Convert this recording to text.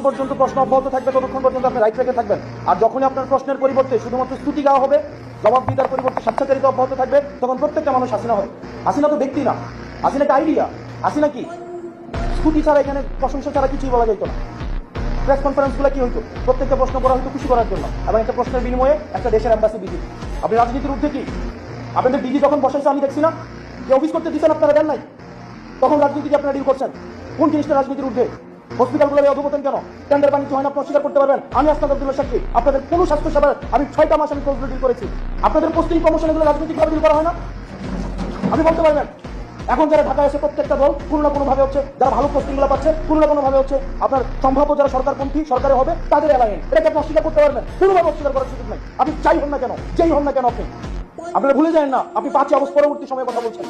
পর্যন্ত প্রশ্ন অব্যাহত থাকবে ততক্ষণ পর্যন্ত আপনি রাইট রেখে থাকবেন। আর যখনই আপনার প্রশ্নের পরিবর্তে শুধুমাত্র স্তুতি গাওয়া হবে, জবাবদিহিতার পরিবর্তে স্বেচ্ছাচারিতা অব্যাহত থাকবে, তখন প্রত্যেকটা মানুষ হাসিনা হবে। হাসিনা তো ব্যক্তি না, হাসিনা একটা আইডিয়া। হাসিনা কি স্তুতি ছাড়া, এখানে প্রশংসা ছাড়া কিছুই বলা যেত না। প্রেস কনফারেন্স গুলো কি হইতো, প্রত্যেকটা প্রশ্ন করা হয়তো খুশি করার জন্য, এবং একটা প্রশ্নের বিনিময়ে একটা দেশের অ্যাম্বাসি ভিজিট। আপনি রাজনীতির ঊর্ধ্বে কি? আপনাদের ডিজি যখন বসাইছে আমি দেখছি না যে অফিস করতে দিচ্ছেন, আপনারা দেন নাই, তখন রাজনীতিকে আপনারা ডিল করছেন। কোন জিনিসটা রাজনীতির ঊর্ধ্বে? হসপিটালগুলো অধপতন কেন? টেন্ডার বাণিজ্য হয় না, আপনি অস্বীকার করতে পারবেন। আমি আসনাদ আব্দুল্লাহ সাক্ষী, আপনাদের কোনো স্বাস্থ্য সেবার আমি 6টা মাস আমি ক্লোজলি ডিল করেছি। আপনাদের পোস্টিং প্রমোশন এগুলো রাজনৈতিকভাবে ডিল করা হয় না? আপনি বলতে পারবেন। এখন যারা ঢাকায় এসে প্রত্যেকটা দল কোনো না কোনো ভাবে হচ্ছে, যারা ভালো পোস্টিংগুলো পাচ্ছে কোনো না কোনো ভাবে হচ্ছে আপনার সম্ভাব্য যারা সরকারপন্থী সরকারে হবে তাদের অ্যালায়েন্স, এটাকে আপনি অস্বীকার করতে পারবেন? কোনোভাবে অস্বীকার করার সুযোগ নাই। আপনি যাই হন না কেন, যেই হন না কেন, আপনি আপনারা ভুলে যায় না আপনি 5 আগস্ট পরবর্তী সময়ে কথা বলছেন।